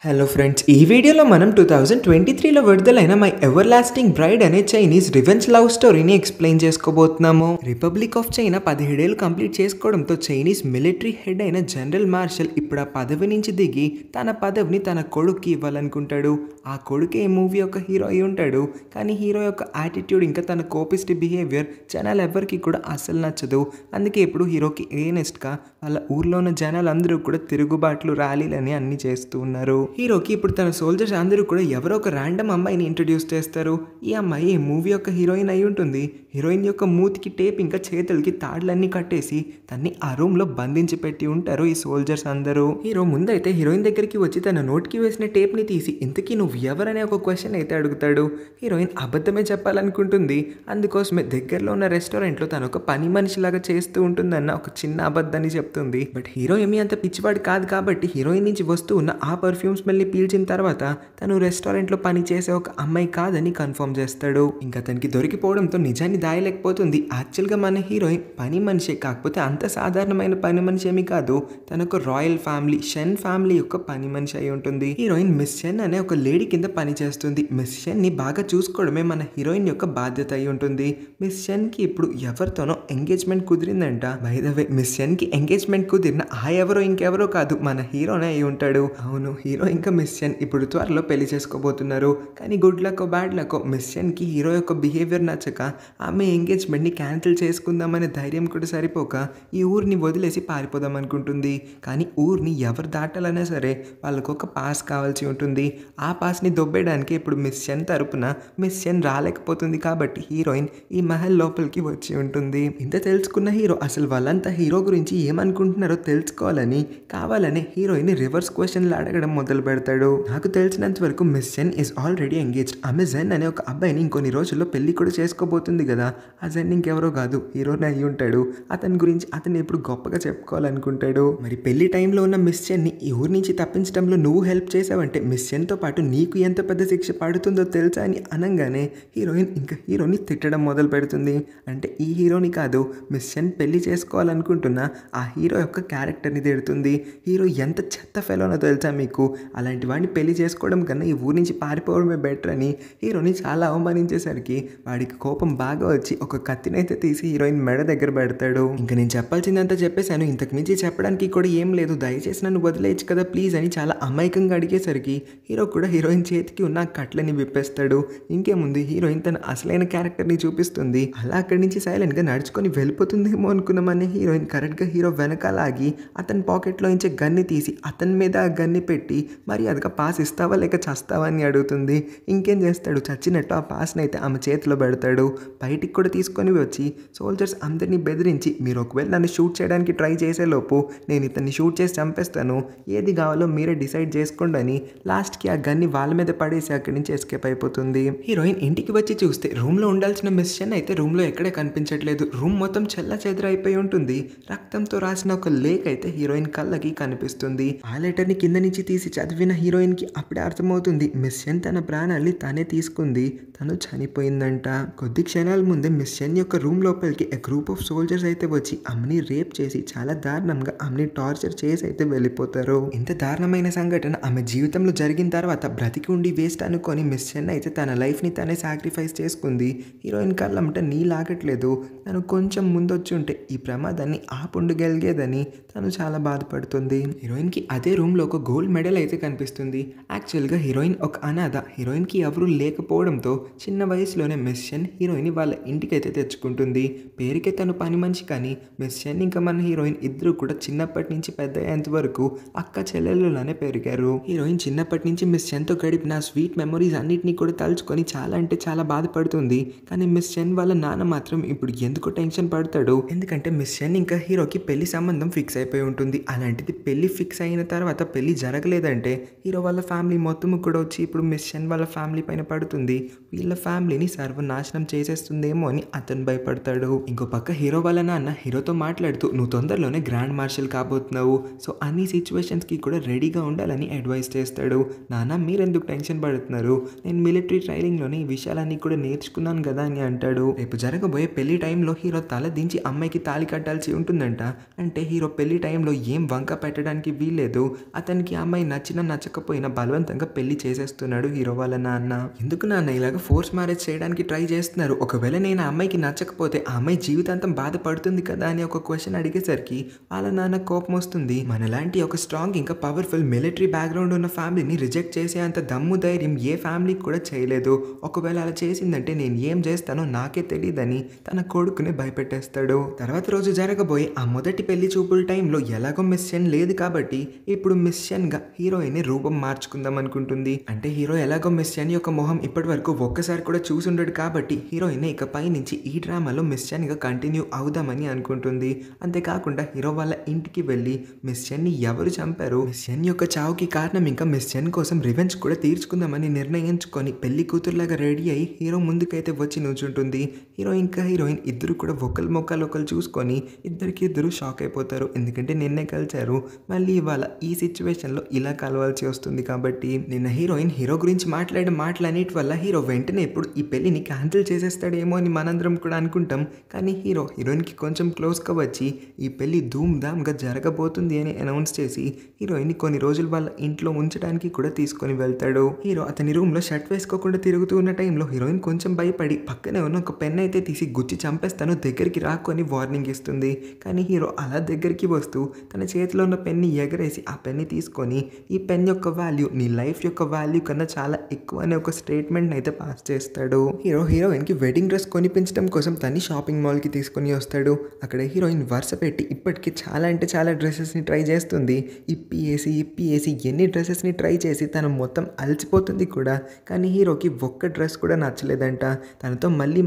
Hello friends, ఈ వీడియోలో మనం 2023లో విడుదలైన మై ఎవర్ లాస్టింగ్ బ్రైడ్ అనే చైనీస్ రివెంజ్ లవ్ స్టోరీని ఎక్స్ప్లెయిన్ చేసుకోబోతున్నాము. రిపబ్లిక్ ఆఫ్ చైనా 17 ఏళ్ళు కంప్లీట్ చేసుకోవడంతో చైనీస్ మిలిటరీ హెడ్ అయిన జనరల్ మార్షల్ ఇప్పుడు ఆ పదవి నుంచి దిగి తన పదవిని తన కొడుక్కి ఇవ్వాలనుకుంటాడు. ఆ కొడుకే ఈ మూవీ యొక్క హీరో అయి ఉంటాడు. కానీ హీరో యొక్క యాటిట్యూడ్ ఇంకా తన కోపిస్ట్ బిహేవియర్ జనాలు ఎవరికి కూడా అస్సలు నచ్చదు. అందుకే ఇప్పుడు హీరోకి ఏనెస్ట్గా వాళ్ళ ఊర్లో ఉన్న జనాలందరూ కూడా తిరుగుబాట్లు ర్యాలీలని అన్ని చేస్తూ ఉన్నారు. హీరోకి ఇప్పుడు తన సోల్జర్స్ అందరూ కూడా ఎవరో ఒక ర్యాండమ్ అమ్మాయిని ఇంట్రడ్యూస్ చేస్తారు. ఈ అమ్మాయి ఈ మూవీ యొక్క హీరోయిన్ అయి ఉంటుంది. హీరోయిన్ యొక్క మూతికి టేప్ ఇంకా చేతులకి తాడులన్నీ కట్టేసి తన్ని ఆ రూమ్ లో బంధించి పెట్టి ఉంటారు ఈ సోల్జర్స్ అందరూ. హీరో ముందైతే హీరోయిన్ దగ్గరికి వచ్చి తన నోటికి వేసిన టేప్ ని తీసి ఇంతకీ నువ్వు ఎవరనే ఒక క్వశ్చన్ అయితే అడుగుతాడు. హీరోయిన్ అబద్ధమే చెప్పాలనుకుంటుంది. అందుకోసమే దగ్గరలో ఉన్న రెస్టారెంట్ లో తను ఒక పని మనిషిలాగా చేస్తూ ఉంటుందన్న ఒక చిన్న అబద్ధాన్ని చెప్తుంది. బట్ హీరో ఏమీ అంత పిచ్చివాడు కాదు కాబట్టి హీరోయిన్ నుంచి వస్తూ ఉన్న ఆ పర్ఫ్యూమ్స్ స్మెల్ని పీల్చిన తర్వాత తను రెస్టారెంట్ లో పని చేసే ఒక అమ్మాయి కాదని కన్ఫర్మ్ చేస్తాడు. ఇంకా తనకి దొరికిపోవడంతో నిజాన్ని దాయలేకపోతుంది. యాక్చువల్ గా మన హీరోయిన్ పని మనిషి, కాకపోతే అంత సాధారణమైన పని మనిషి ఏమి కాదు. తనకు రాయల్ ఫ్యామిలీ షెన్ ఫ్యామిలీ యొక్క పని మనిషి అయి ఉంటుంది. హీరోయిన్ మిస్ షెన్ అనే ఒక లేడీ కింద పని చేస్తుంది. మిస్ షెన్ ని బాగా చూసుకోవడమే మన హీరోయిన్ యొక్క బాధ్యత అయి ఉంటుంది. మిస్ షెన్ కి ఇప్పుడు ఎవరితోనో ఎంగేజ్మెంట్ కుదిరిందంట. By the way miss Shen కి ఎంగేజ్మెంట్ కుదిరిన ఆ ఎవరో ఇంకెవరో కాదు, మన హీరోనే అయి ఉంటాడు. అవును, హీరో ఇంకా మిస్ షెన్ ఇప్పుడు త్వరలో పెళ్లి చేసుకోబోతున్నారు. కానీ good luck bad luck miss Shen కి హీరో యొక్క బిహేవియర్ నచ్చక ఆమె ఎంగేజ్మెంట్ ని క్యాన్సిల్ చేసుకుందామనే ధైర్యం కూడా సరిపోక ఈ ఊరిని వదిలేసి పారిపోదాం అనుకుంటుంది. కానీ ఊరిని ఎవరు దాటాలన్నా సరే వాళ్ళకు ఒక పాస్ కావాల్సి ఉంటుంది. ఆ పాస్ ని దొబ్బేయడానికి ఇప్పుడు మిస్ షెన్ తరపున మిస్ షెన్ రాలేకపోతుంది కాబట్టి హీరోయిన్ ఈ మహల్ లోపలికి వచ్చి ఉంటుంది. ఇంత తెలుసుకున్న హీరో అసలు వాళ్ళంతా హీరో గురించి ఏమనుకుంటున్నారో తెలుసుకోవాలని కావాలనే హీరోయిన్ రివర్స్ క్వశ్చన్లు అడగడం మొదలు పెడతాడు. నాకు తెలిసినంత వరకు మిస్ షెన్ ఇస్ ఆల్రెడీ ఎంగేజ్డ్. ఆమె జెన్ అనే ఒక అబ్బాయిని ఇంకొన్ని రోజుల్లో పెళ్లి కూడా చేసుకోబోతుంది కదా. ఆ జెన్ ఇంకెవరో కాదు, హీరోనే అయి ఉంటాడు. అతని గురించి అతను ఎప్పుడు గొప్పగా చెప్పుకోవాలనుకుంటాడు. మరి పెళ్లి టైంలో ఉన్న మిస్ షెన్ ని ఈ ఊరి నుంచి తప్పించడంలో నువ్వు హెల్ప్ చేసావంటే మిస్ షెన్ తో పాటు నీకు ఎంత పెద్ద శిక్ష పడుతుందో తెలుసా అని అనగానే హీరోయిన్ ఇంకా హీరోని తిట్టడం మొదలు పెడుతుంది. అంటే ఈ హీరోని కాదు, మిస్ షెన్ పెళ్లి చేసుకోవాలనుకుంటున్న ఆ హీరో యొక్క క్యారెక్టర్ని తిడుతుంది. హీరో ఎంత చెత్త ఫెలోనో తెలుసా మీకు, అలాంటి వాడిని పెళ్లి చేసుకోవడం కన్నా ఈ ఊరి నుంచి పారిపోవడమే బెటర్ అని హీరోని చాలా అవమానించేసరికి వాడికి కోపం బాగా వచ్చి ఒక కత్తినైతే తీసి హీరోయిన్ మెడ దగ్గర పెడతాడు. ఇంకా నేను చెప్పాల్సిందంతా చెప్పేశాను, ఇంతకు మించి చెప్పడానికి కూడా ఏం లేదు, దయచేసి నన్ను వదిలేయచ్చు కదా ప్లీజ్ అని చాలా అమాయకంగా అడిగేసరికి హీరో కూడా హీరోయిన్ చేతికి ఉన్న కట్లని విప్పేస్తాడు. ఇంకేముంది, హీరోయిన్ తన అసలైన క్యారెక్టర్ని చూపిస్తుంది. అలా అక్కడి నుంచి సైలెంట్గా నడుచుకొని వెళ్ళిపోతుందేమో అనుకున్నామని హీరోయిన్ కరెక్ట్గా హీరో వెనకాలాగి అతని పాకెట్లో నుంచి గన్ని తీసి అతని మీద ఆ గన్ని పెట్టి మరి అదిగా పాస్ ఇస్తావా లేక చస్తావా అని అడుగుతుంది. ఇంకేం చేస్తాడు, చచ్చినట్టు ఆ పాస్ని అయితే ఆమె చేతిలో పెడతాడు. బయటికి కూడా తీసుకొని వచ్చి సోల్జర్స్ అందరినీ బెదిరించి మీరు ఒకవేళ నన్ను షూట్ చేయడానికి ట్రై చేసేలోపు నేను ఇతన్ని షూట్ చేసి చంపేస్తాను, ఏది కావాలో మీరే డిసైడ్ చేసుకోండి అని లాస్ట్కి ఆ గన్ని వాళ్ళ మీద పడేసి అక్కడి నుంచి ఎస్కేప్ అయిపోతుంది. హీరోయిన్ ఇంటికి వచ్చి చూస్తే రూమ్లో ఉండాల్సిన మిస్ షెన్ అయితే రూమ్లో ఎక్కడే కనిపించట్లేదు. రూమ్ మొత్తం చెల్లా చెదరైపోయి ఉంటుంది. రక్తంతో రాసిన ఒక లేక్ అయితే హీరోయిన్ కళ్ళకి కనిపిస్తుంది. ఆ లెటర్ని కింద నుంచి తీసి చదివిన హీరోయిన్ కి అప్పుడే అర్థమవుతుంది మిస్ షెన్ తన ప్రాణాల్ని తానే తీసుకుంది, తను చనిపోయిందంట. కొద్ది క్షణాల ముందే మిస్ షెన్ యొక్క రూమ్ లోపలికి గ్రూప్ ఆఫ్ సోల్జర్స్ అయితే వచ్చి ఆమెని రేప్ చేసి చాలా దారుణంగా ఆమెని టార్చర్ చేసి అయితే వెళ్ళిపోతారు. ఇంత దారుణమైన సంఘటన ఆమె జీవితంలో జరిగిన తర్వాత బ్రతికి ఉండి వేస్ట్ అనుకొని మిస్ షెన్ అయితే తన లైఫ్ ని తనే సాక్రిఫైస్ చేసుకుంది. హీరోయిన్ కళ్ళంట నీ లాగట్లేదు, తను కొంచెం ముందొచ్చి ఉంటే ఈ ప్రమాదాన్ని ఆపుండగలిగేదని తను చాలా బాధపడుతుంది. హీరోయిన్ కి అదే రూమ్ లో ఒక గోల్డ్ మెడల్ అయితే కనిపిస్తుంది. యాక్చువల్గా హీరోయిన్ ఒక అనాథ. హీరోయిన్ కి ఎవరు లేకపోవడంతో చిన్న వయసులోనే మిస్ షెన్ హీరోయిన్ వాళ్ళ ఇంటికైతే తెచ్చుకుంటుంది. పేరుకే తను పని మనిషి, కానీ మిస్ షెన్ ఇంకా మన హీరోయిన్ ఇద్దరు కూడా చిన్నప్పటి నుంచి పెద్ద అయ్యేంత వరకు అక్క చెల్లెళ్ళులానే పెరిగారు. హీరోయిన్ చిన్నప్పటి నుంచి మిస్ షెన్ తో గడిపిన స్వీట్ మెమరీస్ అన్నిటినీ కూడా తలుచుకొని చాలా అంటే చాలా బాధపడుతుంది. కానీ మిస్ షెన్ వాళ్ళ నాన్న మాత్రం ఇప్పుడు ఎందుకు టెన్షన్ పడతాడు, ఎందుకంటే మిస్ షెన్ ఇంకా హీరోకి పెళ్లి సంబంధం ఫిక్స్ అయిపోయి ఉంటుంది. అలాంటిది పెళ్లి ఫిక్స్ అయిన తర్వాత పెళ్లి జరగలేదంటే హీరో వాళ్ళ ఫ్యామిలీ మొత్తం కూడా వచ్చి ఇప్పుడు మిస్ షెన్ వాళ్ళ ఫ్యామిలీ పైన పడుతుంది. వీళ్ళ ఫ్యామిలీని సర్వనాశనం చేసేస్తుందేమో అని అతను భయపడతాడు. ఇంకో పక్క హీరో వాళ్ళ నాన్న హీరోతో మాట్లాడుతూ నువ్వు తొందరలోనే గ్రాండ్ మార్షల్ కాబోతున్నావు, సో అన్ని సిచ్యువేషన్స్ కి కూడా రెడీగా ఉండాలని అడ్వైస్ చేస్తాడు. నాన్న మీరెందుకు టెన్షన్ పడుతున్నారు, నేను మిలిటరీ ట్రైనింగ్ లోనే ఈ విషయాలన్నీ కూడా నేర్చుకున్నాను కదా అని అంటాడు. రేపు జరగబోయే పెళ్లి టైంలో హీరో తల దించి అమ్మాయికి తాళి కట్టాల్సి ఉంటుందంట. అంటే హీరో పెళ్లి టైంలో ఏం వంక పెట్టడానికి వీల్లేదు. అతనికి అమ్మాయి నచ్చిన నచ్చినా నచ్చకపోయినా బలవంతంగా పెళ్లి చేసేస్తున్నాడు హీరో వాళ్ళ నాన్న. ఎందుకు నాన్న ఇలాగ ఫోర్స్ మ్యారేజ్ చేయడానికి ట్రై చేస్తున్నారు? ఒకవేళ నేను ఆ అమ్మాయికి నచ్చకపోతే ఆ అమ్మాయి జీవితాంతం బాధపడుతుంది కదా అని ఒక క్వశ్చన్ అడిగేసరికి వాళ్ళ నాన్న కోపం వస్తుంది. మనలాంటి ఒక స్ట్రాంగ్ ఇంకా పవర్ఫుల్ మిలిటరీ బ్యాక్గ్రౌండ్ ఉన్న ఫ్యామిలీని రిజెక్ట్ చేసే అంత దమ్ము ధైర్యం ఏ ఫ్యామిలీకి కూడా చేయలేదు. ఒకవేళ అలా చేసిందంటే నేను ఏం చేస్తానో నాకే తెలియదని తన కొడుకుని భయపెట్టేస్తాడు. తర్వాత రోజు జరగబోయే ఆ మొదటి పెళ్లి చూపుల టైంలో ఎలాగో మిస్ చెన్ లేదు కాబట్టి ఇప్పుడు మిస్ చెన్ గా హీరోయిన్ రూపం మార్చుకుందాం అనుకుంటుంది. అంటే హీరో ఎలాగో మిస్ చెన్ యొక్క మొహం ఇప్పటి వరకు ఒక్కసారి కూడా చూసుండడు కాబట్టి హీరోయిన్ ఇకపై నుంచి ఈ డ్రామాలో మిస్ చెన్ గా కంటిన్యూ అవుదామని అనుకుంటుంది. అంతేకాకుండా హీరో వాళ్ళ ఇంటికి వెళ్ళి మిస్ చెన్ ని ఎవరు చంపారు, మిస్ చెన్ యొక్క చావుకి కారణం ఇంకా మిస్ చెన్ కోసం రివెంజ్ కూడా తీర్చుకుందామని నిర్ణయించుకొని పెళ్లి కూతురులాగా రెడీ అయ్యి హీరో ముందుకైతే వచ్చి నుంచుంటుంది. హీరో ఇంకా హీరోయిన్ ఇద్దరు కూడా ఒకరి మొక్కలు ఒకరు చూసుకొని ఇద్దరు షాక్ అయిపోతారు. ఎందుకంటే నిన్నే కలిశారు, మళ్ళీ ఇవాళ ఈ సిచ్యువేషన్లో ఇలా కలవాల్సి వస్తుంది కాబట్టి. నిన్న హీరోయిన్ హీరో గురించి మాట్లాడే మాటలన్నిటి వల్ల హీరో వెంటనే ఇప్పుడు ఈ పెళ్లిని క్యాన్సిల్ చేసేస్తాడేమో అని మనందరం కూడా అనుకుంటాం. కానీ హీరోయిన్కి కొంచెం క్లోజ్గా వచ్చి ఈ పెళ్లి ధూమ్ ధామ్గా జరగబోతుంది అని అనౌన్స్ చేసి హీరోయిన్ కొన్ని రోజులు వాళ్ళ ఇంట్లో ఉంచడానికి కూడా తీసుకొని వెళ్తాడు. హీరో అతని రూమ్లో షర్ట్ వేసుకోకుండా తిరుగుతూ ఉన్న టైంలో హీరోయిన్ కొంచెం భయపడి పక్కనే ఉన్న ఒక పెన్ అయితే తీసి గుచ్చి చంపేస్తాను, దగ్గరికి రాకొని వార్నింగ్ ఇస్తుంది. కానీ హీరో అలా దగ్గరికి వస్తూ తన చేతిలో ఉన్న పెన్ని ఎగరేసి ఆ పెన్ని తీసుకొని ఈ పెన్ యొక్క వాల్యూ నీ లైఫ్ యొక్క వాల్యూ కన్నా చాలా ఎక్కువ అనే ఒక స్టేట్మెంట్ అయితే పాస్ చేస్తాడు. హీరోయిన్కి వెడ్డింగ్ డ్రెస్ కొనిపించడం కోసం తన్ని షాపింగ్ మాల్కి తీసుకొని వస్తాడు. అక్కడ హీరోయిన్ వరుస పెట్టి ఇప్పటికీ చాలా అంటే చాలా డ్రెస్సెస్ని ట్రై చేస్తుంది. ఇప్పి ఎన్ని డ్రెస్సెస్ని ట్రై చేసి తను మొత్తం అలసిపోతుంది కూడా. కానీ హీరోకి ఒక్క డ్రెస్ కూడా నచ్చలేదంట. తనతో మళ్ళీ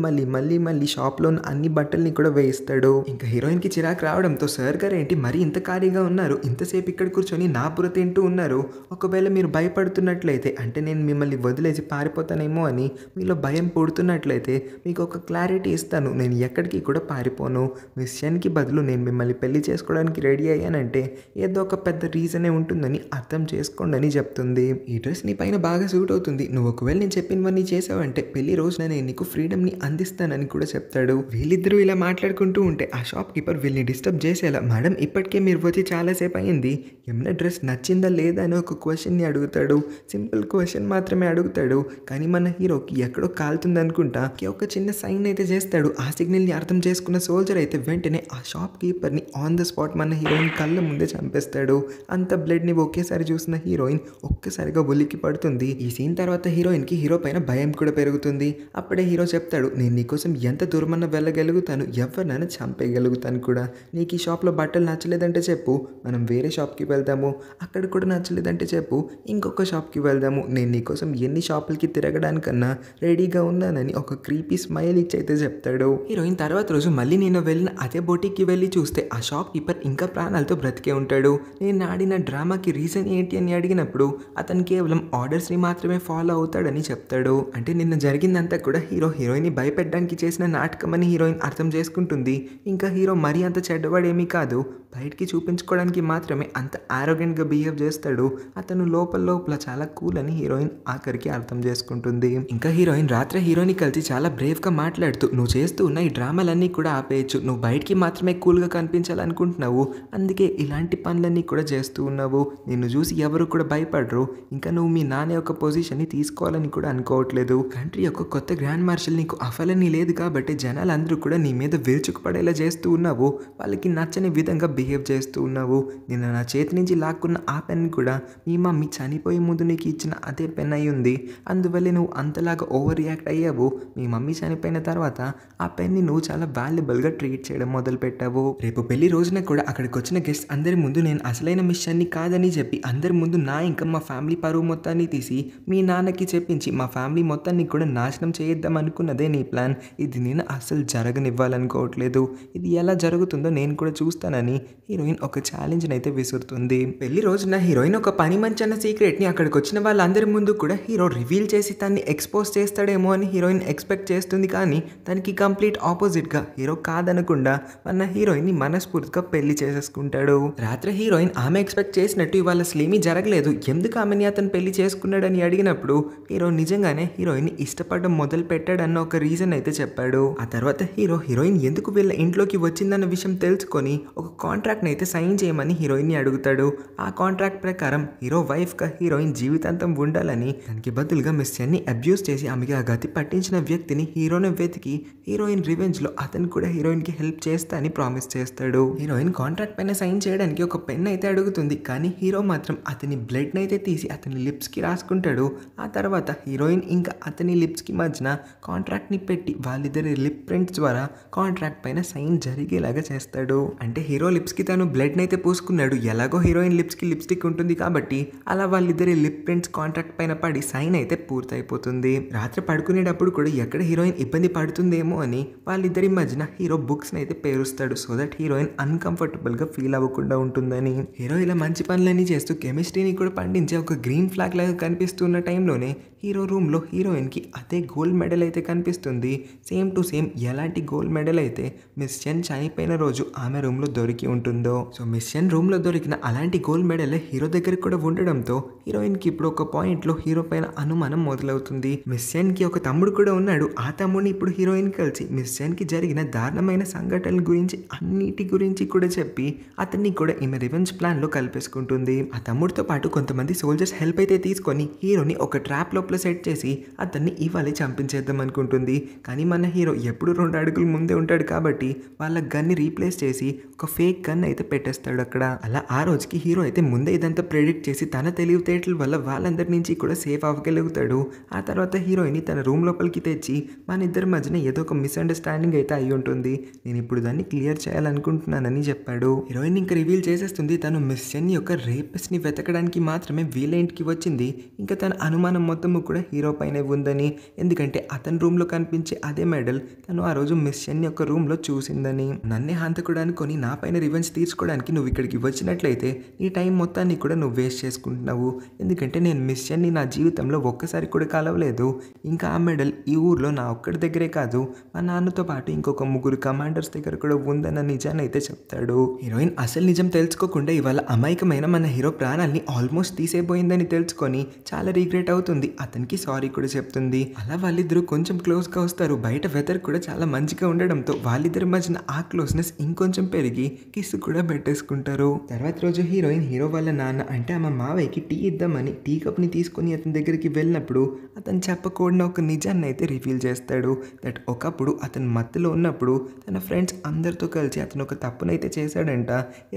షాప్లో ఉన్న అన్ని బట్టల్ని కూడా వేయిస్తాడు. ఇంకా హీరోయిన్కి చిరాకు రావడంతో సార్ గారు ఏంటి మరీ ఇంత ఖాళీగా ఉన్నారు, ఇంతసేపు ఇక్కడ కూర్చొని నా బుర్ర తింటూ ఉన్నారు, ఒకవేళ మీరు భయపడుతున్నట్లయితే అంటే నేను మిమ్మల్ని వదిలేసి పారిపోతానేమో అని మీలో భయం పుడుతున్నట్లయితే మీకు ఒక క్లారిటీ ఇస్తాను, నేను ఎక్కడికి కూడా పారిపోను. మిస్ చెన్కి బదులు నేను మిమ్మల్ని పెళ్లి చేసుకోవడానికి రెడీ అయ్యానంటే ఏదో ఒక పెద్ద రీజనే ఉంటుందని అర్థం చేసుకోండి అని చెప్తుంది. ఈ డ్రెస్ నీ పైన బాగా సూట్ అవుతుంది, నువ్వు ఒకవేళ నేను చెప్పినవన్నీ చేసావంటే పెళ్లి రోజున నేను నీకు ఫ్రీడమ్ని అందిస్తానని కూడా చెప్తాడు. వీళ్ళిద్దరూ ఇలా మాట్లాడుకుంటూ ఉంటే ఆ షాప్ కీపర్ వీళ్ళని డిస్టర్బ్ చేసేలా, మేడం ఇప్పటికే మీరు వచ్చి చాలాసేపు అయింది, ఏమైనా డ్రెస్ నచ్చిందా లేదా అని ఒక క్వశ్చన్ని అడుగుతాడు. సింపుల్ క్వశ్చన్ మాత్రమే అడుగుతాడు. కానీ మన హీరోకి ఎక్కడో కాలుతుంది అనుకుంటా ఒక చిన్న సైన్ అయితే చేస్తాడు. ఆ సిగ్నల్ని అర్థం చేసుకున్న సోల్జర్ అయితే వెంటనే ఆ షాప్ కీపర్ని ఆన్ ద స్పాట్ మన హీరోయిన్ కళ్ళ ముందే చంపేస్తాడు. అంత బ్లడ్ని ఒకేసారి చూసిన హీరోయిన్ ఒక్కసారిగా ఉలిక్కి పడుతుంది. ఈ సీన్ తర్వాత హీరోయిన్కి హీరో పైన భయం కూడా పెరుగుతుంది. అప్పుడే హీరో చెప్తాడు, నేను నీకోసం ఎంత దూరమన్నా వెళ్ళగలుగుతాను, ఎవరినైనా చంపేయగలుగుతాను కూడా. నీకు ఈ షాప్లో బట్టలు నచ్చలేదంటే చెప్పు, మనం వేరే షాప్కి వెళ్దాము, అక్కడ కూడా నచ్చలేదంటే చెప్పు ఇంకొక షాప్కి వెళ్దాము, నేను నీకోసం ఎన్ని షాపులకి తిరగడానికన్నా రెడీగా ఉన్నానని ఒక క్రీపీ స్మైల్ ఇచ్చి అయితే చెప్తాడు. హీరోయిన్ తర్వాత రోజు మళ్ళీ నేను వెళ్ళిన అదే బొటిక్కి వెళ్ళి చూస్తే ఆ షాప్ కీపర్ ఇంకా ప్రాణాలతో బ్రతికే ఉంటాడు. నేను ఆడిన డ్రామాకి రీజన్ ఏంటి అని అడిగినప్పుడు అతను కేవలం ఆర్డర్స్ని మాత్రమే ఫాలో అవుతాడని చెప్తాడు. అంటే నిన్న జరిగిందంతా కూడా హీరోయిన్ని భయపెట్టడానికి చేసిన నాటకం అని హీరోయిన్ అర్థం చేసుకుంటుంది. ఇంకా హీరో మరీ అంత చెడ్డవాడేమీ కాదు, బయటికి చూపించుకోవడానికి మాత్రమే అంత ఆరోగెంట్గా బిహేవ్ చేస్తాడు, అతను లోపల చాలా కూల్ అని హీరోయిన్ ఆఖరికి అర్థం చేసుకుంటుంది. ఇంకా హీరోయిన్ రాత్రి హీరోని కలిసి చాలా బ్రేవ్గా మాట్లాడుతూ, నువ్వు చేస్తూ ఉన్న ఈ డ్రామాలన్నీ కూడా ఆపేయచ్చు, నువ్వు బయటికి మాత్రమే కూల్గా కనిపించాలనుకుంటున్నావు, అందుకే ఇలాంటి పనులన్నీ కూడా చేస్తూ ఉన్నావు, నిన్ను చూసి ఎవరు కూడా భయపడరు, ఇంకా నువ్వు మీ నాన్న యొక్క పొజిషన్ని తీసుకోవాలని కూడా అనుకోవట్లేదు, కంట్రీ యొక్క కొత్త గ్రాండ్ మార్షల్ నీకు అఫలని లేదు కాబట్టి జనాలందరూ కూడా నీ మీద విరుచుకుపడేలా చేస్తూ ఉన్నావు, వాళ్ళకి నచ్చని విధంగా బిహేవ్ చేస్తూ ఉన్నావు, నిన్న నా చేతి నుంచి లాక్కున్న ఆ పెన్ కూడా మీ మమ్మీ చనిపోయే ముందు నీకు ఇచ్చిన అదే పెన్ అయి ఉంది, అందువల్లే నువ్వు అంతలాగా ఓవర్ రియాక్ట్ అయ్యావు, మీ మమ్మీ చనిపోయిన తర్వాత ఆ పెన్ని నువ్వు చాలా వాల్యుబుల్గా ట్రీట్ చేయడం మొదలు పెట్టావు, రేపు పెళ్లి రోజున కూడా అక్కడికి వచ్చిన గెస్ట్ అందరి ముందు నేను అసలైన మిషన్ని కాదని చెప్పి అందరి ముందు నా ఇంకా మా ఫ్యామిలీ పరువు మొత్తాన్ని తీసి మీ నాన్నకి చెప్పించి మా ఫ్యామిలీ మొత్తాన్ని కూడా నాశనం చేద్దాం అనుకున్నదే నీ ప్లాన్, ఇది నేను అస్సలు జరగనివ్వాలనుకోవట్లేదు, ఇది ఎలా జరుగుతుందో నేను కూడా చూస్తానని హీరోయిన్ ఒక ఛాలెంజ్ని అయితే విసురుతుంది. పెళ్లి రోజున హీరోయిన్ ఒక పని మంచి అన్న సీక్రెట్ని అక్కడికి వచ్చిన వాళ్ళందరి ముందు కూడా హీరో రివీల్ చేసి తన్ని ఎక్స్పోజ్ చేస్తాడేమో అని హీరోయిన్ ఎక్స్పెక్ట్ చేస్తుంది. కానీ దానికి కంప్లీట్ ఆపోజిట్గా హీరో కాదనకుండా మన హీరోయిన్ని మనస్ఫూర్తిగా పెళ్లి చేసేసుకుంటాడు. రాత్రి హీరోయిన్ ఆమె ఎక్స్పెక్ట్ చేసినట్టు ఇవాళ అసలేమీ జరగలేదు, ఎందుకు ఆమెని అతను పెళ్లి చేసుకున్నాడని అడిగినప్పుడు హీరో నిజంగానే హీరోయిన్ ఇష్టపడడం మొదలు పెట్టాడన్న ఒక రీజన్ అయితే చెప్పాడు. ఆ తర్వాత హీరోయిన్ ఎందుకు వీళ్ళ ఇంట్లోకి వచ్చిందన్న విషయం తెలుసుకొని ఒక కాంట్రాక్ట్ని అయితే సైన్ చేయమని హీరోయిన్ని అడుగుతాడు. ఆ కాంట్రాక్ట్ ప్రకారం ప్రకారం హీరో వైఫ్ గా హీరోయిన్ జీవితాంతం ఉండాలని, దానికి బదులుగా మిస్ చెన్ ని అబ్యూస్ చేసి ఆమెకి ఆ గతి పట్టించిన వ్యక్తిని హీరోని వెతికి హీరోయిన్ రివెంజ్ లో అతను కూడా హీరోయిన్ కి హెల్ప్ చేస్తా అని ప్రామిస్ చేస్తాడు. హీరోయిన్ కాంట్రాక్ట్ పైన సైన్ చేయడానికి ఒక పెన్ అయితే అడుగుతుంది, కానీ హీరో మాత్రం అతని బ్లడ్ నైతే తీసి అతని లిప్స్ కి రాసుకుంటాడు. ఆ తర్వాత హీరోయిన్ ఇంకా అతని లిప్స్ కి మధ్యన కాంట్రాక్ట్ ని పెట్టి వాళ్ళిద్దరి లిప్ ప్రింట్స్ ద్వారా కాంట్రాక్ట్ పైన సైన్ జరిగేలాగా చేస్తాడు. అంటే హీరో లిప్స్ కి తను బ్లడ్ నైతే పూసుకున్నాడు, ఎలాగో హీరోయిన్ లిప్స్ కి లిప్స్టిక్ ఉంటుంది కాబట్టి అలా వాళ్ళిద్దరి లిప్ ప్రింట్స్ కాంట్రాక్ట్ పైన పడి సైన్ అయితే పూర్తయిపోతుంది. రాత్రి పడుకునేటప్పుడు కూడా ఎక్కడ హీరోయిన్ ఇబ్బంది పడుతుందేమో అని వాళ్ళిద్దరి మధ్యన హీరో బుక్స్ అయితే పేరుస్తాడు, సో దట్ హీరోయిన్ అన్కంఫర్టబుల్ గా ఫీల్ అవ్వకుండా ఉంటుందని. హీరో ఇలా మంచి పనులన్నీ చేస్తూ కెమిస్ట్రీని కూడా పండించే ఒక గ్రీన్ ఫ్లాగ్ లాగా కనిపిస్తున్న టైంలోనే హీరో రూమ్ లో హీరోయిన్ కి అదే గోల్డ్ మెడల్ అయితే కనిపిస్తుంది. సేమ్ టు సేమ్ ఎలాంటి గోల్డ్ మెడల్ అయితే మిస్ చెన్ చనిపోయిన రోజు ఆమె రూమ్ లో దొరికి ఉంటుందో, సో మిస్ చెన్ రూమ్ లో దొరికిన అలాంటి గోల్డ్ మెడల్ హీరో దగ్గర కూడా ఉండడంతో హీరోయిన్ కి ఇప్పుడు ఒక పాయింట్ లో హీరో పైన అనుమానం మొదలవుతుంది. మిస్ చెన్ కి ఒక తమ్ముడు కూడా ఉన్నాడు, ఆ తమ్ముడిని ఇప్పుడు హీరోయిన్ కలిసి మిస్ చెన్ కి జరిగిన దారుణమైన సంఘటనల గురించి అన్నిటి గురించి కూడా చెప్పి అతన్ని కూడా ఈమె రివెంజ్ ప్లాన్ లో కలిపేసుకుంటుంది. ఆ తమ్ముడితో పాటు కొంతమంది సోల్జర్స్ హెల్ప్ అయితే తీసుకొని హీరోని ఒక ట్రాప్ లోపల సెట్ చేసి అతన్ని ఇవాళ చంపించేద్దాం అనుకుంటుంది. కానీ మన హీరో ఎప్పుడు 2 అడుగులు ముందే ఉంటాడు కాబట్టి వాళ్ళ గన్ని రీప్లేస్ చేసి ఒక ఫేక్ గన్ అయితే పెట్టేస్తాడు అక్కడ. అలా ఆ రోజుకి హీరో అయితే ముందే ఇదంతా ప్రెడిక్ట్ చేసి తన తెలివితేటల వల్ల వాళ్ళందరి నుంచి కూడా సేఫ్ అవ్వగలుగుతాడు. ఆ తర్వాత హీరోయిన్ తన రూమ్ లోపలికి తెచ్చి మన ఇద్దరి మధ్యన ఏదో ఒక మిస్అండర్స్టాండింగ్ అయితే అయి ఉంటుంది, నేను ఇప్పుడు దాన్ని క్లియర్ చేయాలనుకుంటున్నానని చెప్పాడు. హీరోయిన్ ఇంకా రివీల్ చేసేస్తుంది తను మిస్ చెన్ యొక్క రేపిస్ట్ ని వెతకడానికి మాత్రమే వీళ్ళ ఇంటికి వచ్చింది, ఇంకా తన అనుమానం మొత్తము కూడా హీరో పైనే ఉందని, ఎందుకంటే అతని రూమ్ లో కనిపించే అదే మెడల్ తను ఆ రోజు మిస్ చెన్ యొక్క రూమ్ లో చూసిందని. నన్నే హంతకుడు అనుకొని నా పైన రివెంజ్ తీర్చుకోవడానికి నువ్వు ఇక్కడికి వచ్చినట్లయితే నీ టైం మొత్తాన్ని కూడా నువ్వు వేస్ట్ చేసుకుంటున్నావు, ఎందుకంటే నేను మిస్ చెన్ ని నా జీవితంలో ఒక్కసారి కూడా కలవలేదు, ఇంకా ఆ మెడల్ ఈ ఊర్లో నా ఒక్కడి దగ్గరే కాదు మా నాన్నతో పాటు ఇంకొక 3 కమాండర్స్ దగ్గర కూడా ఉందన్న నిజాన్ని అయితే చెప్తాడు. హీరోయిన్ అసలు నిజం తెలుసుకోకుండా ఇవాళ అమాయకమైన మన హీరో ప్రాణాల్ని ఆల్మోస్ట్ తీసేపోయిందని తెలుసుకొని చాలా రిగ్రెట్ అవుతుంది, అతనికి సారీ కూడా చెప్తుంది. అలా వాళ్ళిద్దరూ కొంచెం క్లోజ్ గా వస్తారు. బయట వెదర్ కూడా చాలా మంచిగా ఉండడంతో వాళ్ళిద్దరి మధ్యన ఆ క్లోజ్నెస్ ఇంకొంచెం పెరిగి కిస్ కూడా పెట్టేసుకుంటారు. తర్వాత రోజు హీరోయిన్ హీరో వాళ్ళ నాన్న అంటే ఆమె మావయ్యకి టీ ఇద్దామని టీ కప్ ని తీసుకొని అతని దగ్గరికి వెళ్ళినప్పుడు అతను చెప్పకూడని ఒక నిజాన్ని అయితే రివీల్ చేస్తాడు. దట్ ఒకప్పుడు అతను మత్తులో ఉన్నప్పుడు తన ఫ్రెండ్స్ అందరితో కలిసి అతను ఒక తప్పునైతే చేశాడంట,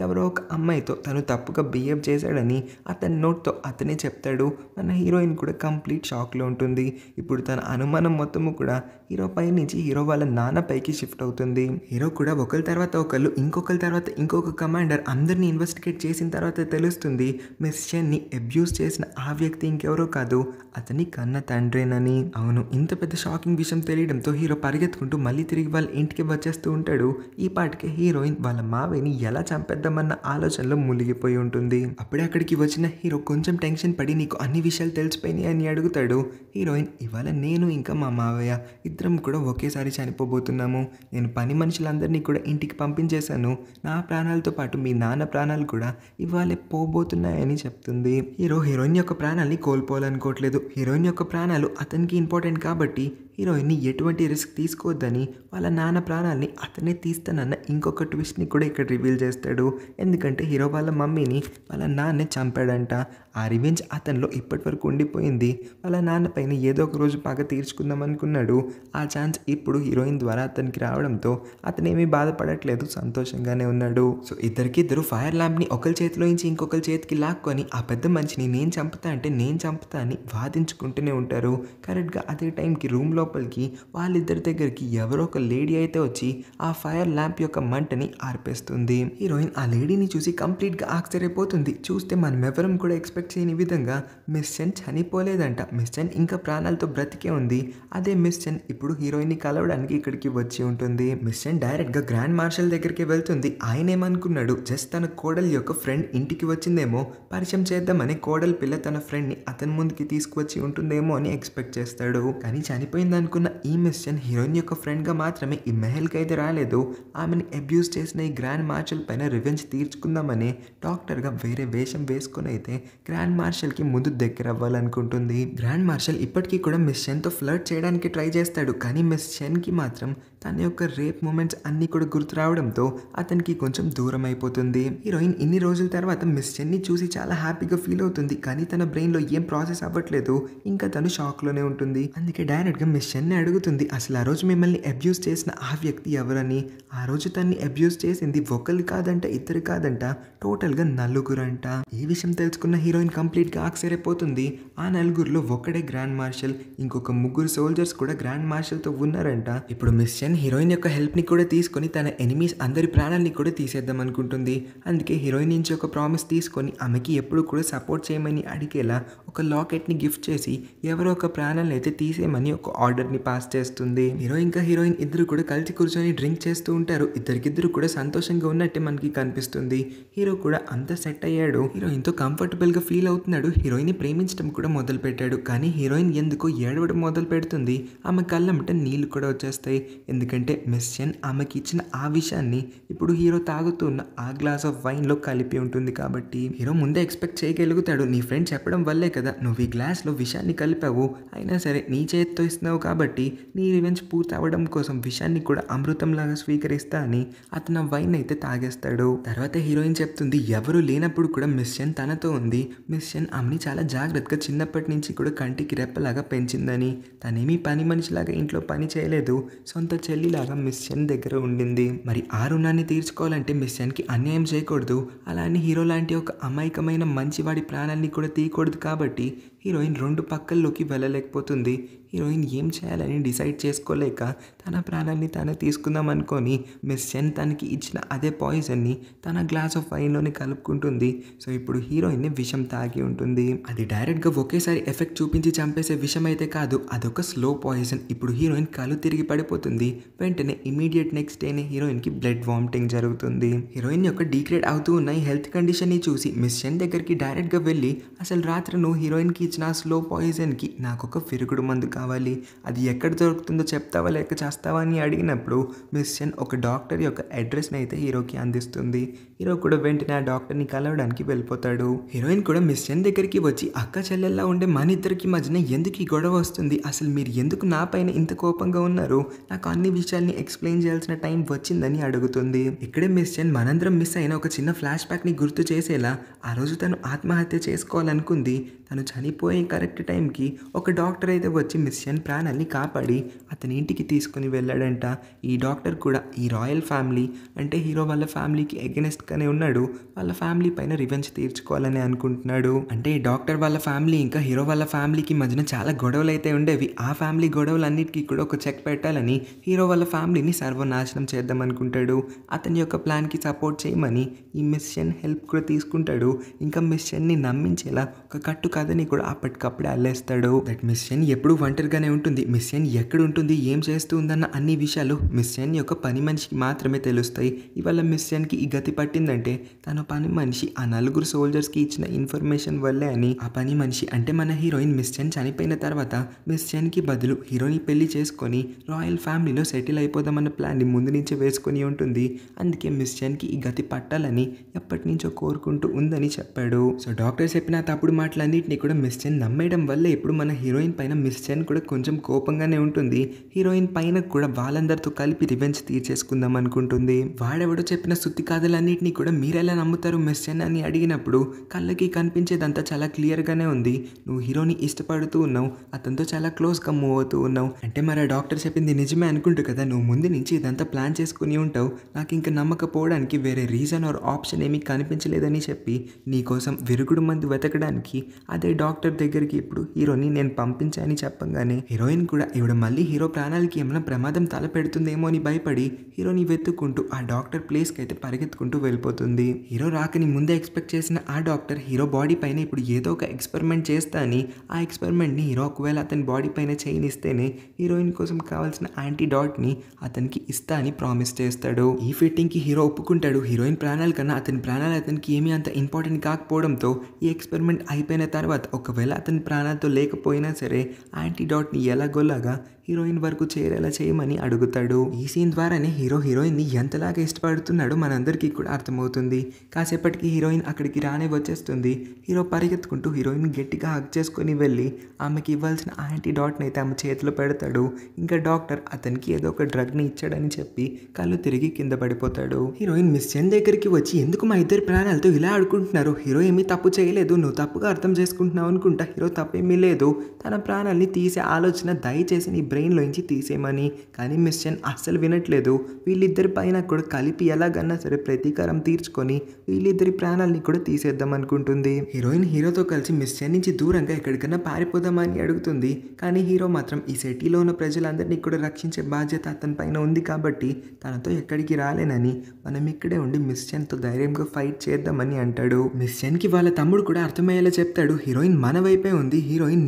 ఎవరో ఒక అమ్మాయితో తను తప్పుగా బిహేవ్ చేశాడని అతని నోట్తో అతనే చెప్తాడు. మన హీరోయిన్ కూడా కంప్లీట్ షాక్లో ఉంటుంది. ఇప్పుడు తన అనుమానం మొత్తము కూడా హీరో పై నుంచి హీరో వాళ్ళ నాన్న పైకి షిఫ్ట్ అవుతుంది. హీరో కూడా ఒకరి తర్వాత ఒకళ్ళు ఇంకొకరి తర్వాత ఇంకొక కమాండర్ అందరినీ ఇన్వెస్టిగేట్ చేసిన తర్వాత తెలుస్తుంది మిస్ చెన్ ని అబ్యూస్ చేసిన ఆ వ్యక్తి ఇంకెవరో కాదు అతని కన్న తండ్రేనని. అవును, ఇంత పెద్ద షాకింగ్ విషయం తెలియడంతో హీరో పరిగెత్తుకుంటూ మళ్ళీ తిరిగి వాళ్ళ ఇంటికి వచ్చేస్తూ ఉంటాడు. ఈ పాటికే హీరోయిన్ వాళ్ళ మావయ్యని ఎలా చంపేద్దామన్న ఆలోచనలో మునిగిపోయి ఉంటుంది. అప్పుడే అక్కడికి వచ్చిన హీరో కొంచెం టెన్షన్ పడి నీకు అన్ని విషయాలు తెలిసిపోయినాయి అని అడుగుతాడు. హీరోయిన్ ఇవాళ నేను ఇంకా మా మావయ్య ఇద్దరం కూడా ఒకేసారి చనిపోబోతున్నాము, నేను పని మనుషులందరినీ కూడా ఇంటికి పంపించేశాను, నా ప్రాణాలతో పాటు మీ నాన్న ప్రాణాలు కూడా ఇవాళే పోబోతున్నాయని చెప్తుంది. హీరో హీరోయిన్ యొక్క ప్రాణాలని కోల్పోవాలనుకోవట్లేదు, హీరోయిన్ యొక్క ప్రాణాలు అతనికి ఇంపార్టెంట్ కాబట్టి హీరోయిన్ని ఎటువంటి రిస్క్ తీసుకోవద్దని వాళ్ళ నాన్న ప్రాణాలని అతనే తీస్తానన్న ఇంకొక ట్విస్ట్ని కూడా ఇక్కడ రివీల్ చేస్తాడు. ఎందుకంటే హీరో వాళ్ళ మమ్మీని వాళ్ళ నాన్నే చంపాడంట, ఆ రివెంజ్ అతనిలో ఇప్పటి వరకు ఉండిపోయింది. వాళ్ళ నాన్న పైన ఏదో ఒక రోజు పగ తీర్చుకుందాం అనుకున్నాడు, ఆ ఛాన్స్ ఇప్పుడు హీరోయిన్ ద్వారా అతనికి రావడంతో అతనేమీ బాధపడట్లేదు, సంతోషంగానే ఉన్నాడు. సో ఇద్దరు ఫైర్ ల్యాంప్ని ఒకరి చేతిలో నుంచి ఇంకొకరి చేతికి లాక్కొని ఆ పెద్ద మనిషిని నేను చంపుతా అంటే నేను చంపుతా అని వాదించుకుంటూనే ఉంటారు. కరెక్ట్గా అదే టైంకి రూమ్ లోపలికి వాళ్ళిద్దరి దగ్గరికి ఎవరో ఒక లేడీ అయితే వచ్చి ఆ ఫైర్ ల్యాంప్ యొక్క మంటని ఆర్పేస్తుంది. హీరోయిన్ ఆ లేడీని చూసి కంప్లీట్ గా ఆశ్చర్యపోతుంది. చూస్తే మనం ఎవరం కూడా ఎక్స్పెక్ట్ చేయని విధంగా మిస్ చెన్ చనిపోలేదంట, మిస్ చెన్ ఇంకా ప్రాణాలతో బ్రతికే ఉంది. అదే మిస్ చెన్ ఇప్పుడు హీరోయిన్ ని కలవడానికి ఇక్కడికి వచ్చి ఉంటుంది. మిస్ చెన్ డైరెక్ట్ గా గ్రాండ్ మార్షల్ దగ్గరికి వెళ్తుంది. ఆయన ఏమనుకున్నాడు, జస్ట్ తన కోడలి యొక్క ఫ్రెండ్ ఇంటికి వచ్చిందేమో, పరిచయం చేద్దామని కోడలి పిల్ల తన ఫ్రెండ్ ని అతని ముందుకి తీసుకువచ్చి ఉంటుందేమో అని ఎక్స్పెక్ట్ చేస్తాడు. కానీ చనిపోయింది అనుకున్న ఈ మిస్ చెన్ హీరోయిన్ యొక్క ఫ్రెండ్ గా మాత్రమే ఈ మెహల్ కి అయితే రాలేదు, ఆమెని అబ్యూస్ చేసిన ఈ గ్రాండ్ మార్షల్ పైన రివెంజ్ తీర్చుకుందామని డాక్టర్ గా వేరే వేషం వేసుకుని అయితే గ్రాండ్ మార్షల్ కి ముందు దగ్గర అవ్వాలనుకుంటుంది. గ్రాండ్ మార్షల్ ఇప్పటికీ కూడా మిస్ చెన్ తో ఫ్లర్ట్ చేయడానికి ట్రై చేస్తాడు, కానీ మిస్ చెన్ కి మాత్రం తన యొక్క రేప్ మూమెంట్స్ అన్నీ కూడా గుర్తు రావడంతో అతనికి కొంచెం దూరం అయిపోతుంది. హీరోయిన్ ఇన్ని రోజుల తర్వాత మిస్ చెన్ని చూసి చాలా హ్యాపీగా ఫీల్ అవుతుంది. కానీ తన బ్రెయిన్ లో ఏం ప్రాసెస్ అవ్వట్లేదు. ఇంకా తను షాక్ లోనే ఉంటుంది. అందుకే డైరెక్ట్ గా మిస్ చెన్ని అడుగుతుంది, అసలు ఆ రోజు మిమ్మల్ని అబ్యూస్ చేసిన ఆ వ్యక్తి ఎవరని. ఆ రోజు తన్ని అబ్యూస్ చేసింది ఒకరు కాదంట, ఇద్దరు కాదంట, టోటల్ గా నలుగురంట. ఈ విషయం తెలుసుకున్న హీరోయిన్ కంప్లీట్ గా ఆశ్చర్యపోతుంది. ఆ నలుగురిలో ఒకడే గ్రాండ్ మార్షల్, ఇంకొక ముగ్గురు సోల్జర్స్ కూడా గ్రాండ్ మార్షల్ తో ఉన్నారంట. ఇప్పుడు మిస్ చెన్ హీరోయిన్ యొక్క హెల్ప్ ని కూడా తీసుకొని తన ఎనిమీస్ అందరి ప్రాణాలని కూడా తీసేద్దాం అనుకుంటుంది. అందుకే హీరోయిన్ నుంచి ఒక ప్రామిస్ తీసుకొని ఆమెకి ఎప్పుడు కూడా సపోర్ట్ చేయమని అడిగేలా ఒక లాకెట్ ని గిఫ్ట్ చేసి ఎవరో ఒక ప్రాణాలను అయితే తీసేయమని ఒక ఆర్డర్ ని పాస్ చేస్తుంది. హీరోయిన్ ఇద్దరు కూడా కలిసి కూర్చొని డ్రింక్ చేస్తూ ఉంటారు. ఇద్దరికిద్దరు కూడా సంతోషంగా ఉన్నట్టే మనకి కనిపిస్తుంది. హీరో కూడా అంత సెట్ అయ్యాడు. హీరోయిన్ తో కంఫర్టబుల్ గా ఫీల్ అవుతున్నాడు. హీరోయిన్ ని ప్రేమించడం కూడా మొదలు పెట్టాడు. కానీ హీరోయిన్ ఎందుకో ఏడవడం మొదలు పెడుతుంది. ఆమె కళ్ళమ్మట నీళ్లు కూడా వచ్చేస్తాయి. ఎందుకంటే మిస్ చెన్ ఆమెకి ఇచ్చిన ఆ విషయాన్ని ఇప్పుడు హీరో తాగుతున్న ఆ గ్లాస్ ఆఫ్ వైన్ లో కలిపి ఉంటుంది కాబట్టి హీరో ముందే ఎక్స్పెక్ట్ చేయగలుగుతాడు. నీ ఫ్రెండ్ చెప్పడం వల్లే కదా నువ్వు ఈ గ్లాస్ లో విషయాన్ని కలిపావు. అయినా సరే నీ చేతితో ఇస్తున్నావు కాబట్టి నీ రివెంజ్ పూర్తి అవ్వడం కోసం విషయాన్ని కూడా అమృతంలాగా స్వీకరిస్తా అని అతను వైన్ అయితే తాగేస్తాడు. తర్వాత హీరోయిన్ చెప్తుంది, ఎవరు లేనప్పుడు కూడా మిస్ చెన్ తనతో ఉంది. మిస్ చెన్ ఆమెని చాలా జాగ్రత్తగా చిన్నప్పటి నుంచి కూడా కంటికి రెప్పలాగా పెంచిందని, తనేమీ పని మనిషిలాగా ఇంట్లో పని చేయలేదు, సొంత చెల్లిలాగా మిస్ చెన్ దగ్గర ఉండింది. మరి ఆ రుణాన్ని తీర్చుకోవాలంటే మిస్ చెన్ కి అన్యాయం చేయకూడదు. అలా అని హీరో లాంటి ఒక అమాయకమైన మంచివాడి ప్రాణాలని కూడా తీయకూడదు కాబట్టి హీరోయిన్ రెండు పక్కల్లోకి వెళ్ళలేకపోతుంది. హీరోయిన్ ఏం చేయాలని డిసైడ్ చేసుకోలేక తన ప్రాణాన్ని తానే తీసుకుందాం అనుకొని మిస్ చెన్ తనకి ఇచ్చిన అదే పాయిజన్ని తన గ్లాస్ ఆఫ్ వైన్లోనే కలుపుకుంటుంది. సో ఇప్పుడు హీరోయిన్ విషం తాగి ఉంటుంది. అది డైరెక్ట్గా ఒకేసారి ఎఫెక్ట్ చూపించి చంపేసే విషం అయితే కాదు, అదొక స్లో పాయిజన్. ఇప్పుడు హీరోయిన్ కళ్ళు తిరిగి పడిపోతుంది. వెంటనే ఇమీడియట్ నెక్స్ట్ డేనే హీరోయిన్కి బ్లడ్ వామిటింగ్ జరుగుతుంది. హీరోయిన్ యొక్క డీగ్రేడ్ అవుతూ ఉన్న ఈ హెల్త్ కండిషన్ని చూసి మిస్ చెన్ దగ్గరికి డైరెక్ట్గా వెళ్ళి, అసలు రాత్రి నువ్వు హీరోయిన్కి ఇచ్చిన స్లో పాయిజన్కి నాకు ఒక విరుగుడు మందు కావాలి, అది ఎక్కడ దొరుకుతుందో చెప్తావా లేక చేస్తావా అని అడిగినప్పుడు మిస్ చెన్ ఒక డాక్టర్ యొక్క అడ్రస్ని అయితే హీరోకి అందిస్తుంది. హీరో కూడా వెంటనే ఆ డాక్టర్ని కలవడానికి వెళ్ళిపోతాడు. హీరోయిన్ కూడా మిస్ చెన్ దగ్గరికి వచ్చి, అక్క చెల్లెల్లా ఉండే మన ఇద్దరికి మధ్యన ఎందుకు ఈ గొడవ వస్తుంది, అసలు మీరు ఎందుకు నా పైన ఇంత కోపంగా ఉన్నారు, నాకు అన్ని విషయాల్ని ఎక్స్ప్లెయిన్ చేయాల్సిన టైం వచ్చిందని అడుగుతుంది. ఇక్కడే మిస్ చెన్ మనందరం మిస్ అయిన ఒక చిన్న ఫ్లాష్ బ్యాక్ని గుర్తు చేసేలా, ఆ రోజు తను ఆత్మహత్య చేసుకోవాలనుకుంది. తను చనిపోయే కరెక్ట్ టైంకి ఒక డాక్టర్ అయితే వచ్చి మిస్ చెన్ ప్రాణాన్ని కాపాడి అతని ఇంటికి తీసుకుని వెళ్ళాడంట. ఈ డాక్టర్ కూడా ఈ రాయల్ ఫ్యామిలీ అంటే హీరో వాళ్ళ ఫ్యామిలీకి ఎగెనెస్ట్గానే ఉన్నాడు. వాళ్ళ ఫ్యామిలీ పైన రివెంజ్ తీర్చుకోవాలని అనుకుంటున్నాడు. అంటే ఈ డాక్టర్ వాళ్ళ ఫ్యామిలీ ఇంకా హీరో వాళ్ళ ఫ్యామిలీకి మధ్యన చాలా గొడవలు అయితే ఉండేవి. ఆ ఫ్యామిలీ గొడవలన్నిటికీ కూడా ఒక చెక్ పెట్టాలని హీరో వాళ్ళ ఫ్యామిలీని సర్వనాశనం చేద్దాం అనుకుంటాడు. అతని యొక్క ప్లాన్కి సపోర్ట్ చేయమని ఈ మిస్ చెన్ హెల్ప్ కూడా తీసుకుంటాడు. ఇంకా మిస్ చెన్ని నమ్మించేలా ఒక కట్టు కథని కూడా అప్పటికప్పుడే అల్లేస్తాడు. దట్ మిస్ చెన్ ఎప్పుడు ఒంటరిగానే ఉంటుంది. మిస్ చెన్ ఎక్కడ ఉంటుంది, ఏం చేస్తూ ఉందన్న అన్ని విషయాలు మిస్ చెన్ యొక్క పని మనిషికి మాత్రమే తెలుస్తాయి. ఇవాళ మిస్ చెన్కి ఈ గతి పట్టిందంటే తన పని మనిషి ఆ నలుగురు సోల్జర్స్కి ఇచ్చిన ఇన్ఫర్మేషన్ వల్లే అని. ఆ పని మనిషి అంటే మన హీరోయిన్ మిస్ చెన్ చనిపోయిన తర్వాత మిస్ చెన్కి బదులు హీరోని పెళ్లి చేసుకొని రాయల్ ఫ్యామిలీలో సెటిల్ అయిపోదామన్న ప్లాన్ని ముందు నుంచే వేసుకొని ఉంటుంది. అందుకే మిస్ చెన్కి ఈ గతి పట్టాలని ఎప్పటి నుంచో కోరుకుంటూ ఉందని చెప్పాడు. సో డాక్టర్ చెప్పిన తప్పుడు మాటలన్నింటినీ కూడా మిస్ చెన్ నమ్మేయడం వల్ల ఇప్పుడు మన హీరోయిన్ పైన మిస్ చెన్ కూడా కొంచెం కోపంగానే ఉంటుంది. హీరోయిన్ పైన కూడా వాళ్ళందరితో కలిపి రివెంజ్ తీర్చేసుకుందాం అనుకుంటుంది. వాడెవడో చెప్పిన సుత్తి కథలన్నింటినీ కూడా మీరెలా నమ్ముతారు మిస్ చెన్ అని అడిగినప్పుడు కళ్ళకి కనిపించేదంతా చాలా క్లియర్గానే ఉంది. నువ్వు హీరోని ఇష్టపడుతూ ఉన్నావు, అతనితో చాలా క్లోజ్గా మూవ్ అవుతూ ఉన్నావు అంటే మరి ఆ డాక్టర్ చెప్పింది నిజమే అనుకుంటూ కదా నువ్వు ముందు నుంచి ఇదంతా ప్లాన్ చేసుకుని ఉంటావు. నాకు ఇంకా నమ్మకపోవడానికి వేరే రీజన్ ఆర్ ఆప్షన్ ఏమీ కనిపించలేదని చెప్పి నీకోసం విరుగుడు మందు వెతకడానికి అదే డాక్టర్ దగ్గరికి ఇప్పుడు హీరోని నేను పంపించాని చెప్పంగానే హీరోయిన్ కూడా ఇవిడ మళ్ళీ హీరో ప్రాణాలకి ఏమైనా ప్రమాదం తలపెడుతుందేమో అని భయపడి హీరోని వెతుక్కుంటూ ఆ డాక్టర్ ప్లేస్కి అయితే పరిగెత్తుకుంటూ వెళ్ళిపోతుంది. హీరో రాకని ముందే ఎక్స్పెక్ట్ చేసిన ఆ డాక్టర్ హీరో బాడీ పైన ఇప్పుడు ఏదో ఒక ఎక్స్పెరిమెంట్ చేస్తా అని ఆ ఎక్స్పెరిమెంట్ని హీరో ఒకవేళ అతని బాడీ పైన చేయనిస్తేనే హీరోయిన్ కోసం కావాల్సిన యాంటీడాట్ని అతనికి ఇస్తా అని ప్రామిస్ చేస్తాడు. ఈ ఫిట్టింగ్కి హీరో ఒప్పుకుంటాడు. హీరోయిన్ ప్రాణాల కన్నా అతని ప్రాణాలు అతనికి ఏమీ అంత ఇంపార్టెంట్ కాకపోవడంతో ఈ ఎక్స్పెరిమెంట్ అయిపోయిన తర్వాత ఒకవేళ అతని ప్రాణాలతో లేకపోయినా సరే యాంటీడాట్ని ఎలాగోలాగా హీరోయిన్ వరకు చేరేలా చేయమని అడుగుతాడు. ఈ సీన్ ద్వారానే హీరోయిన్ని ఎంతలాగా ఇష్టపడుతున్నాడో మనందరికీ కూడా అర్థమవుతుంది. కాసేపటికి హీరోయిన్ అక్కడికి రానే వచ్చేస్తుంది. హీరో పరిగెత్తుకుంటూ హీరోయిన్ గట్టిగా హగ్ చేసుకుని వెళ్ళి ఆమెకి ఇవ్వాల్సిన యాంటీడాట్ని అయితే ఆమె చేతిలో పెడతాడు. ఇంకా డాక్టర్ అతనికి ఏదో ఒక డ్రగ్ని ఇచ్చాడని చెప్పి కళ్ళు తిరిగి కింద పడిపోతాడు. హీరోయిన్ మిస్ చెన్ దగ్గరికి వచ్చి ఎందుకు మా ఇద్దరి ప్రాణాలతో ఇలా ఆడుకుంటున్నారు, హీరో ఏమీ తప్పు చేయలేదు, నువ్వు తప్పుగా అర్థం చేసుకుంటున్నావు అనుకుంటా, హీరో తప్పేమీ లేదు, తన ప్రాణాలని తీసే ఆలోచన దయచేసి నీ బ్రెయిన్లోంచి తీసేయమని. కానీ మిస్ చెన్ అస్సలు వినట్లేదు. వీళ్ళిద్దరి పైన కూడా కలిపి ఎలాగన్నా సరే ప్రతీకారం తీర్చుకొని వీళ్ళిద్దరి ప్రాణాలని కూడా తీసేద్దాం అనుకుంటుంది. హీరోయిన్ హీరోతో కలిసి మిస్ చెన్ నుంచి దూరంగా ఎక్కడికన్నా పారిపోదామని అడుగుతుంది. కానీ హీరో మాత్రం ఈ సిటీలో ఉన్న ప్రజలందరినీ కూడా రక్షించే బాధ్యత అతని పైన ఉంది కాబట్టి తనతో ఎక్కడికి రాలేనని మనం ఇక్కడే ఉండి మిస్ చెన్తో ధైర్యంగా ఫైట్ చేద్దామని అంటాడు. మిస్ చెన్కి వాళ్ళ తమ్ముడు కూడా అర్థమయ్యేలా చెప్తాడు, హీరోయిన్ మన వైపే ఉంది, హీరోయిన్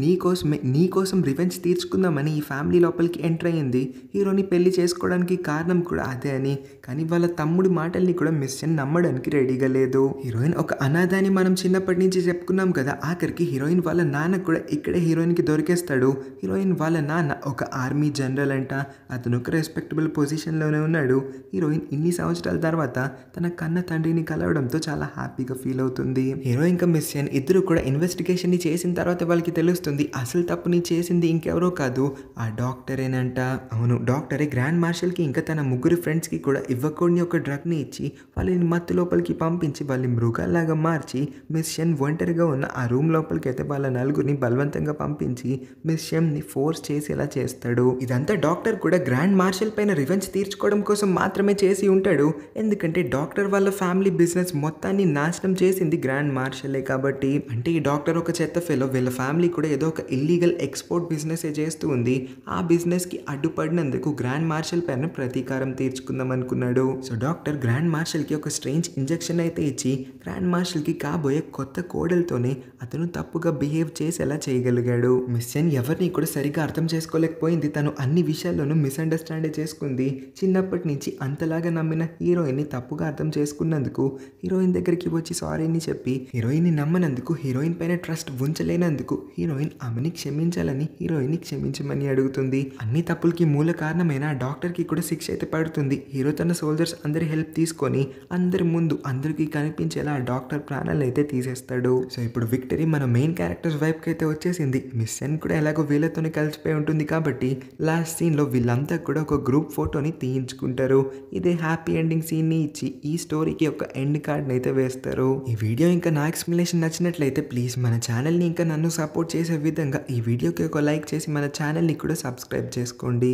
నీ కోసం రివెంజ్ తీర్చుకుందామని ఈ ఫ్యామిలీ లోపలికి ఎంటర్ అయ్యింది, హీరోని పెళ్లి చేసుకోవడానికి కారణం కూడా అదే అని. కానీ వాళ్ళ తమ్ముడి మాటల్ని కూడా మిస్ చెన్ నమ్మడానికి రెడీగా లేదు. హీరోయిన్ ఒక అనాథ అని మనం చిన్నప్పటి నుంచి చెప్పుకున్నాం కదా, ఆఖరికి హీరోయిన్ వాళ్ళ నాన్న కూడా ఇక్కడే హీరోయిన్కి దొరికేస్తాడు. హీరోయిన్ వాళ్ళ నాన్న ఒక ఆర్మీ జనరల్ అంట, అతను ఒక రెస్పెక్టబుల్ పొజిషన్లోనే ఉన్నాడు. హీరోయిన్ ఇన్ని సంవత్సరాల తర్వాత తన కన్న తండ్రిని కలవడంతో చాలా హ్యాపీగా ఫీల్ అవుతుంది. హీరో ఇంకా మిస్ చెన్ ఇద్దరు కూడా ఇన్వెస్టిగేషన్ని చేసిన తర్వాత వాళ్ళకి తెలుస్తుంది అసలు తప్పుని చేసింది ఇంకెవరో కాదు, ఆ డాక్టరేనంట. అవును, డాక్టరే గ్రాండ్ మార్షల్కి ఇంకా తన ముగ్గురు ఫ్రెండ్స్కి కూడా ఇవ్వకూడని ఒక డ్రగ్ని ఇచ్చి వాళ్ళని మత్తు లోపలికి పంపించి వాళ్ళని మృగాల్లాగా మార్చి మిస్ చెన్ ఒంటరిగా ఉన్న ఆ రూమ్ లోపలికి అయితే వాళ్ళ నలుగురిని బలవంతంగా పంపించి మిస్ చెన్ని ఫోర్స్ చేసేలా చేస్తాడు. ఇదంతా డాక్టర్ కూడా గ్రాండ్ మార్షల్ పైన రివెంజ్ తీర్చుకోవడం కోసం మాత్రమే చేసి ఉంటాడు. ఎందుకంటే డాక్టర్ వాళ్ళ ఫ్యామిలీ బిజినెస్ మొత్తాన్ని నాశనం చేసింది గ్రాండ్ మార్షలే కాబట్టి. అంటే ఈ డాక్టర్ ఒక చెత్త ఫెలో, వీళ్ళ ఫ్యామిలీ కూడా ఏదో ఒక ఇల్లీగల్ ఎక్స్పోర్ట్ బిజినెస్ చేస్తూ ఉంది. ఆ బిజినెస్కి అడ్డుపడినందుకు గ్రాండ్ మార్షల్ పైన ప్రతీకారం తీర్చుకుందాం అనుకున్నాడు. సో డాక్టర్ గ్రాండ్ మార్షల్కి ఒక స్ట్రేంజ్ ఇంజెక్షన్ అయితే ఇచ్చి గ్రాండ్ మార్షల్కి కాబోయే కొత్త కోడలతోనే అతను తప్పుగా బిహేవ్ చేసేలా చేయగలిగాడు. మిస్ చెన్ ఎవరిని కూడా సరిగా అర్థం చేసుకోలేకపోయింది. తను అన్ని విషయాల్లోనూ మిస్అండర్స్టాండ్ చేసుకుంది. చిన్నప్పటి నుంచి అంతలాగా నమ్మిన హీరోయిన్ని తప్పుగా అర్థం చేసుకున్నందుకు హీరోయిన్ దగ్గరికి వచ్చి సారీని చెప్పి హీరోయిన్ని నమ్మనందుకు, హీరోయిన్ పైన ట్రస్ట్ ఉంచలేనందుకు హీరోయిన్ ఆమెని క్షమించాలని హీరోయిన్ని క్షమించమని అడుగుతుంది. అన్ని తప్పులకి మూల కారణమైన డాక్టర్కి కూడా శిక్ష అయితే పడుతుంది. హీరో తన సోల్జర్స్ అందరి హెల్ప్ తీసుకొని అందరి ముందు అందరికీ కనిపించేలా డాక్టర్ ప్రాణాలు అయితే తీసేస్తాడు. సో ఇప్పుడు విక్టరీ మన మెయిన్ క్యారెక్టర్స్ వైపుకి అయితే వచ్చేసింది. మిస్ చెన్ కూడా ఎలాగో వీళ్ళతోనే కలిసిపోయి ఉంటుంది కాబట్టి లాస్ట్ సీన్లో వీళ్ళంతా కూడా ఒక గ్రూప్ ఫోటోని తీయించుకుంటారు. ఇదే హ్యాపీ ఎండింగ్ సీన్ని ఇచ్చి ఈ స్టోరీకి ఒక ఎండ్ కార్డ్ని అయితే వేస్తారు. ఈ వీడియో ఇంకా నా ఎక్స్ప్లెనేషన్ నచ్చినట్లయితే ప్లీజ్ మన ఛానల్ని ఇంకా నన్ను సపోర్ట్ చేసే విధంగా ఈ వీడియోకి ఒక లైక్ చేసి మన ఛానల్ని కూడా సబ్స్క్రైబ్ చేసుకోండి.